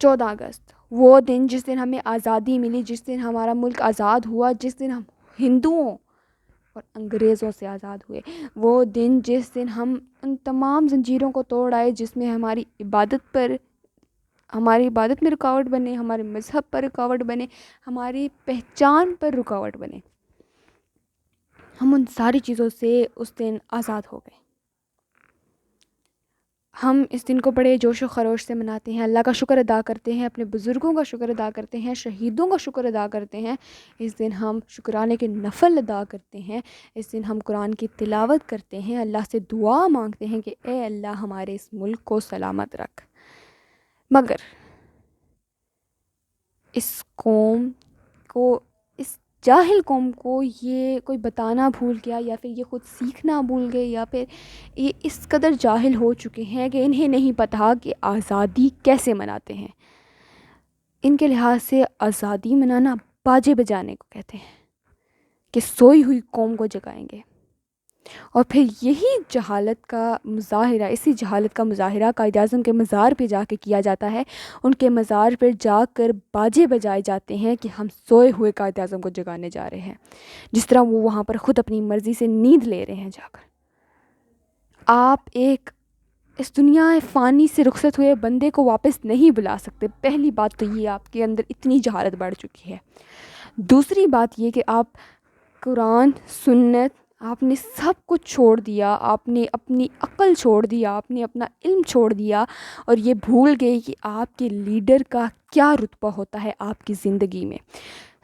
14 اگست وہ دن جس دن ہمیں آزادی ملی، جس دن ہمارا ملک آزاد ہوا، جس دن ہم ہندوؤں اور انگریزوں سے آزاد ہوئے، وہ دن جس دن ہم ان تمام زنجیروں کو توڑ آئے جس میں ہماری عبادت میں رکاوٹ بنے، ہمارے مذہب پر رکاوٹ بنے، ہماری پہچان پر رکاوٹ بنے. ہم ان ساری چیزوں سے اس دن آزاد ہو گئے. ہم اس دن کو بڑے جوش و خروش سے مناتے ہیں، اللہ کا شکر ادا کرتے ہیں، اپنے بزرگوں کا شکر ادا کرتے ہیں، شہیدوں کا شکر ادا کرتے ہیں. اس دن ہم شکرانے کے نفل ادا کرتے ہیں. اس دن ہم قرآن کی تلاوت کرتے ہیں، اللہ سے دعا مانگتے ہیں کہ اے اللہ ہمارے اس ملک کو سلامت رکھ. مگر اس قوم کو، اس جاہل قوم کو یہ کوئی بتانا بھول گیا، یا پھر یہ خود سیکھنا بھول گئے، یا پھر یہ اس قدر جاہل ہو چکے ہیں کہ انہیں نہیں پتہ کہ آزادی کیسے مناتے ہیں. ان کے لحاظ سے آزادی منانا باجے بجانے کو کہتے ہیں، کہ سوئی ہوئی قوم کو جگائیں گے. اور پھر یہی جہالت کا مظاہرہ، اسی جہالت کا مظاہرہ قائد اعظم کے مزار پہ جا کے کیا جاتا ہے. ان کے مزار پر جا کر باجے بجائے جاتے ہیں کہ ہم سوئے ہوئے قائد اعظم کو جگانے جا رہے ہیں، جس طرح وہ وہاں پر خود اپنی مرضی سے نیند لے رہے ہیں جا کر. آپ ایک اس دنیا فانی سے رخصت ہوئے بندے کو واپس نہیں بلا سکتے. پہلی بات تو یہ آپ کے اندر اتنی جہالت بڑھ چکی ہے. دوسری بات یہ کہ آپ قرآن، سنت، آپ نے سب کچھ چھوڑ دیا، آپ نے اپنی عقل چھوڑ دیا، آپ نے اپنا علم چھوڑ دیا، اور یہ بھول گئے کہ آپ کے لیڈر کا کیا رتبہ ہوتا ہے آپ کی زندگی میں.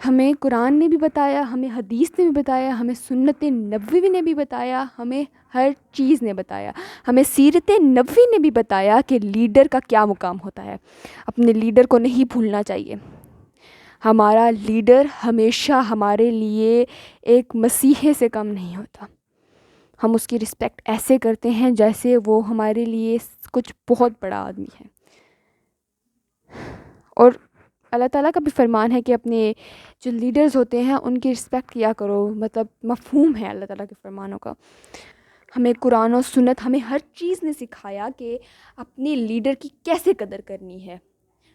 ہمیں قرآن نے بھی بتایا، ہمیں حدیث نے بھی بتایا، ہمیں سنت نبوی نے بھی بتایا، ہمیں ہر چیز نے بتایا، ہمیں سیرت نبوی نے بھی بتایا کہ لیڈر کا کیا مقام ہوتا ہے. اپنے لیڈر کو نہیں بھولنا چاہیے. ہمارا لیڈر ہمیشہ ہمارے لیے ایک مسیحے سے کم نہیں ہوتا. ہم اس کی رسپیکٹ ایسے کرتے ہیں جیسے وہ ہمارے لیے کچھ بہت بڑا آدمی ہے. اور اللہ تعالیٰ کا بھی فرمان ہے کہ اپنے جو لیڈرز ہوتے ہیں ان کی رسپیکٹ کیا کرو. مطلب مفہوم ہے اللہ تعالیٰ کے فرمانوں کا. ہمیں قرآن و سنت، ہمیں ہر چیز نے سکھایا کہ اپنے لیڈر کی کیسے قدر کرنی ہے.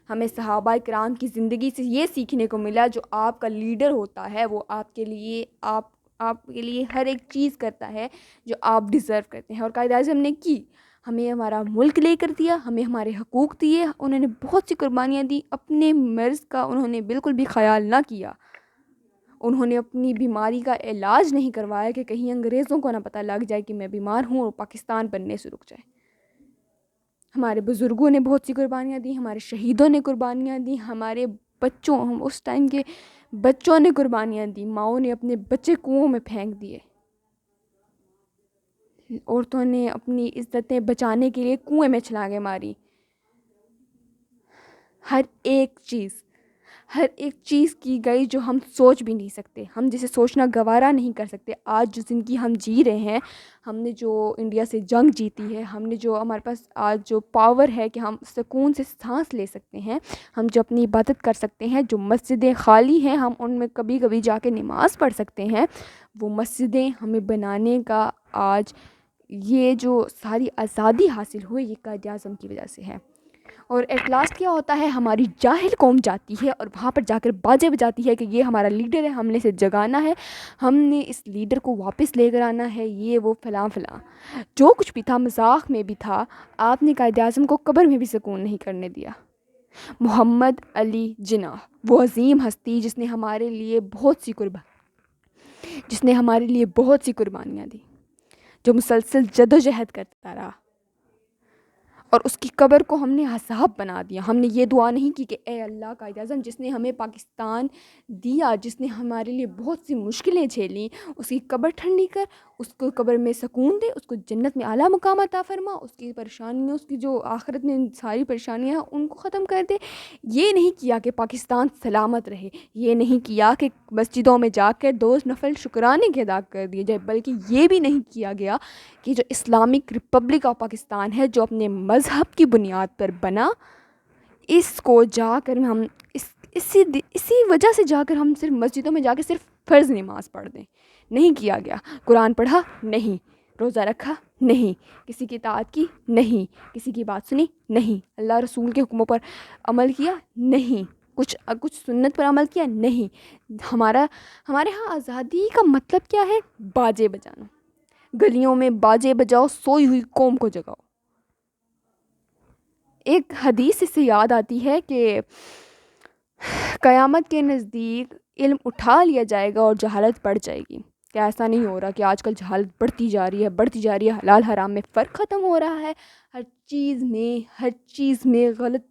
ہمیں صحابہ کرام کی زندگی سے یہ سیکھنے کو ملا، جو آپ کا لیڈر ہوتا ہے وہ آپ کے لیے ہر ایک چیز کرتا ہے جو آپ ڈیزرو کرتے ہیں. اور قائد اعظم نے کی، ہمیں ہمارا ملک لے کر دیا، ہمیں ہمارے حقوق دیے. انہوں نے بہت سی قربانیاں دی. اپنے مرض کا انہوں نے بالکل بھی خیال نہ کیا. انہوں نے اپنی بیماری کا علاج نہیں کروایا کہ کہیں انگریزوں کو نہ پتہ لگ جائے کہ میں بیمار ہوں اور پاکستان بننے سے رک جائے. ہمارے بزرگوں نے بہت سی قربانیاں دی، ہمارے شہیدوں نے قربانیاں دی، ہمارے بچوں، ہم اس ٹائم کے بچوں نے قربانیاں دی. ماؤں نے اپنے بچے کنوؤں میں پھینک دیے. عورتوں نے اپنی عزتیں بچانے کے لیے کنویں میں چھلانگیں ماری. ہر ایک چیز کی گئی جو ہم سوچ بھی نہیں سکتے، ہم جسے سوچنا گوارا نہیں کر سکتے. آج جو زندگی ہم جی رہے ہیں، ہم نے جو انڈیا سے جنگ جیتی ہے، ہم نے جو ہمارے پاس آج جو پاور ہے کہ ہم سکون سے سانس لے سکتے ہیں، ہم جو اپنی عبادت کر سکتے ہیں، جو مسجدیں خالی ہیں ہم ان میں کبھی کبھی جا کے نماز پڑھ سکتے ہیں، وہ مسجدیں ہمیں بنانے کا آج یہ جو ساری آزادی حاصل ہوئی یہ قائد اعظم کی وجہ سے ہے. اور ایٹ لاسٹ کیا ہوتا ہے، ہماری جاہل قوم جاتی ہے اور وہاں پر جا کر باجے بجاتی ہے کہ یہ ہمارا لیڈر ہے، ہم نے اسے جگانا ہے، ہم نے اس لیڈر کو واپس لے کر آنا ہے، یہ وہ فلاں فلاں. جو کچھ بھی تھا مذاق میں بھی تھا. آپ نے قائد اعظم کو قبر میں بھی سکون نہیں کرنے دیا. محمد علی جناح، وہ عظیم ہستی جس نے ہمارے لیے بہت سی قربانیاں دی، جو مسلسل جدوجہد کرتا رہا، اور اس کی قبر کو ہم نے عذاب بنا دیا. ہم نے یہ دعا نہیں کی کہ اے اللہ قائد اعظم جس نے ہمیں پاکستان دیا، جس نے ہمارے لیے بہت سی مشکلیں جھیلیں، اس کی قبر ٹھنڈی کر، اس کو قبر میں سکون دے، اس کو جنت میں اعلیٰ مقام عطا فرما، اس کی پریشانیوں، اس کی جو آخرت میں ساری پریشانیاں ہیں ان کو ختم کر دے. یہ نہیں کیا کہ پاکستان سلامت رہے، یہ نہیں کیا کہ مسجدوں میں جا کر 2 نفل شکرانے کے ادا کر دیے جائے، بلکہ یہ بھی نہیں کیا گیا کہ جو اسلامک ریپبلک آف پاکستان ہے، جو اپنے مذہب کی بنیاد پر بنا، اس کو جا کر ہم اسی وجہ سے جا کر ہم صرف مسجدوں میں جا کے صرف فرض نماز پڑھ دیں. نہیں کیا گیا. قرآن پڑھا نہیں، روزہ رکھا نہیں, کسی کی اطاعت کی نہیں, کسی کی بات سنی نہیں, اللہ رسول کے حکموں پر عمل کیا نہیں, کچھ سنت پر عمل کیا نہیں. ہمارے ہاں آزادی کا مطلب کیا ہے؟ باجے بجانا, گلیوں میں باجے بجاؤ, سوئی ہوئی قوم کو جگاؤ. ایک حدیث اس سے یاد آتی ہے کہ قیامت کے نزدیک علم اٹھا لیا جائے گا اور جہالت بڑھ جائے گی. کیا ایسا نہیں ہو رہا کہ آج کل جہالت بڑھتی جا رہی ہے, حلال حرام میں فرق ختم ہو رہا ہے, ہر چیز میں غلط,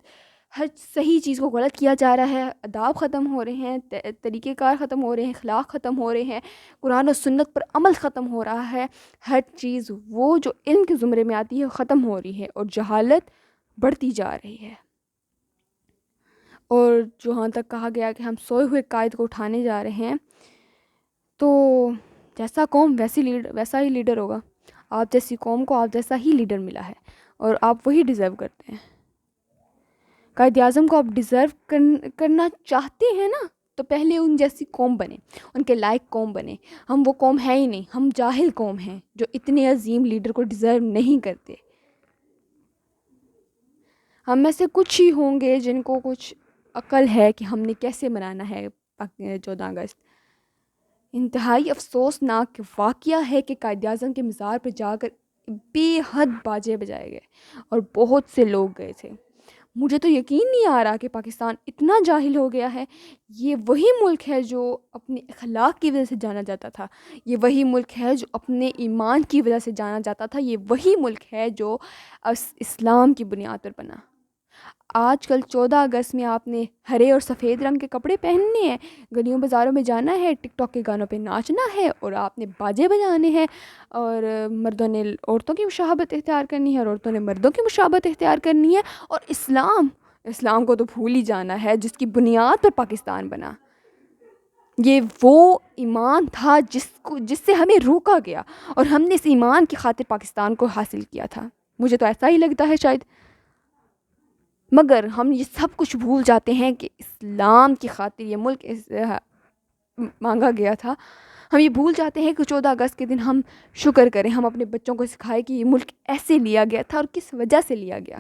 ہر صحیح چیز کو غلط کیا جا رہا ہے, آداب ختم ہو رہے ہیں, طریقہ کار ختم ہو رہے ہیں, اخلاق ختم ہو رہے ہیں, قرآن و سنت پر عمل ختم ہو رہا ہے, ہر چیز وہ جو علم کے زمرے میں آتی ہے ختم ہو رہی ہے, اور جہالت بڑھتی جا رہی ہے. اور جہاں تک کہا گیا کہ ہم سوئے ہوئے قائد کو اٹھانے جا رہے ہیں, تو جیسا قوم ویسا ہی لیڈر ہوگا. آپ جیسی قوم کو آپ جیسا ہی لیڈر ملا ہے, اور آپ وہی ڈیزرو کرتے ہیں. قائد اعظم کو آپ ڈیزرو کرنا چاہتے ہیں نا, تو پہلے ان جیسی قوم بنے, ان کے لائق قوم بنے. ہم وہ قوم ہے ہی نہیں, ہم جاہل قوم ہیں جو اتنے عظیم لیڈر کو ڈیزرو نہیں کرتے. ہم میں سے کچھ ہی ہوں گے جن کو کچھ عقل ہے کہ ہم نے کیسے منانا ہے 14 اگست. انتہائی افسوسناک واقعہ ہے کہ قائد اعظم کے مزار پہ جا کر بے حد باجے بجائے گئے اور بہت سے لوگ گئے تھے. مجھے تو یقین نہیں آ رہا کہ پاکستان اتنا جاہل ہو گیا ہے. یہ وہی ملک ہے جو اپنے اخلاق کی وجہ سے جانا جاتا تھا, یہ وہی ملک ہے جو اپنے ایمان کی وجہ سے جانا جاتا تھا, یہ وہی ملک ہے جو اسلام کی بنیاد پر بنا. آج کل 14 اگست میں آپ نے ہرے اور سفید رنگ کے کپڑے پہننے ہیں, گلیوں بازاروں میں جانا ہے, ٹک ٹاک کے گانوں پہ ناچنا ہے, اور آپ نے باجے بجانے ہیں, اور مردوں نے عورتوں کی مشابہت اختیار کرنی ہے اور عورتوں نے مردوں کی مشابہت اختیار کرنی ہے. اور اسلام کو تو بھول ہی جانا ہے جس کی بنیاد پر پاکستان بنا. یہ وہ ایمان تھا جس سے ہمیں روکا گیا, اور ہم نے اس ایمان کی خاطر پاکستان کو حاصل کیا تھا. مجھے تو ایسا ہی لگتا ہے شاید, مگر ہم یہ سب کچھ بھول جاتے ہیں کہ اسلام کی خاطر یہ ملک مانگا گیا تھا. ہم یہ بھول جاتے ہیں کہ 14 اگست کے دن ہم شکر کریں, ہم اپنے بچوں کو سکھائیں کہ یہ ملک ایسے لیا گیا تھا اور کس وجہ سے لیا گیا.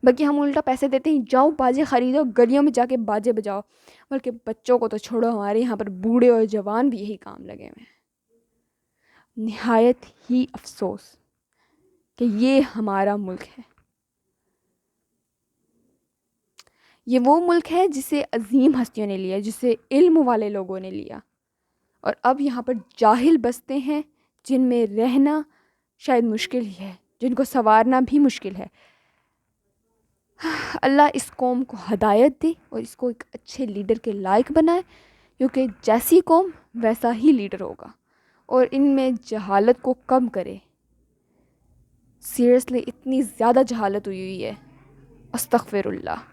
بلکہ ہم الٹا پیسے دیتے ہیں, جاؤ باجے خریدو, گلیوں میں جا کے باجے بجاؤ. بلکہ بچوں کو تو چھوڑو, ہمارے یہاں پر بوڑھے اور جوان بھی یہی کام لگے ہوئے ہیں. نہایت ہی افسوس کہ یہ ہمارا ملک ہے. یہ وہ ملک ہے جسے عظیم ہستیوں نے لیا, جسے علم والے لوگوں نے لیا, اور اب یہاں پر جاہل بستے ہیں جن میں رہنا شاید مشکل ہی ہے, جن کو سنوارنا بھی مشکل ہے. اللہ اس قوم کو ہدایت دے اور اس کو ایک اچھے لیڈر کے لائق بنائے, کیونکہ جیسی قوم ویسا ہی لیڈر ہوگا, اور ان میں جہالت کو کم کرے. سیریسلی اتنی زیادہ جہالت ہوئی ہے, استغفر اللہ.